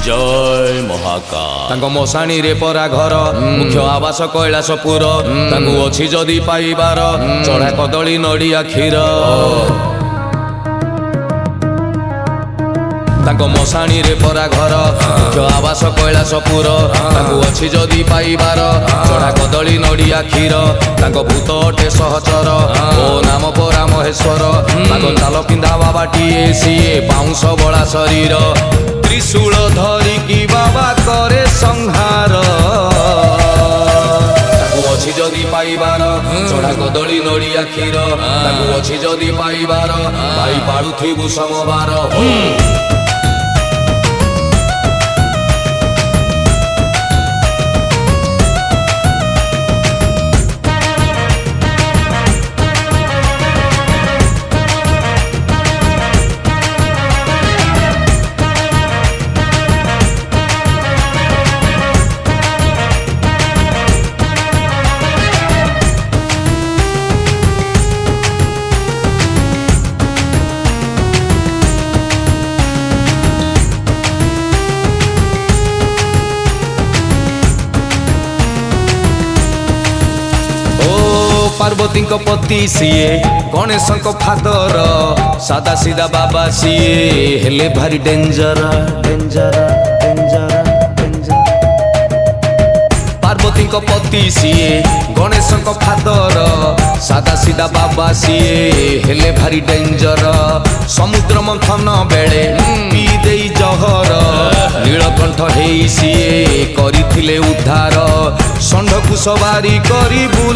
जय महाकाल मशाणी रे परा घर मुख्य आवास कैलासपुर अच्छी जदि पाइबार चढ़ा कदली नड़िया क्षीर मशाणी रे परा घर मुख्य आवास कैलासपुर अच्छी जदि पाइबार चढ़ा कदली नड़िया क्षीर भूत अटे सहचर ओ नाम परा महेश्वर चाल पिंधा बाबाटीए सीए पाउंस बड़ा शरीर त्रिशूल धरिकी बाबा करे संहार अच्छी जदि पाइबार चढ़ा कदली नड़िया क्षीर अच्छी जदि पाइबार भाई पाड़ुथिबु समबार पार्वती पति सीए गणेश फादर सादा सीधा बाबा सीए हेले भारी danger danger danger danger Parvati पति सीए गणेश फादर सादा सीधा बाबा सीए हेले भारी डेंजर समुद्र मंथन बेले पी दे जहर नीलकंठ हेई सीए करिथिले उद्धार षंढ को सवारी करी बुले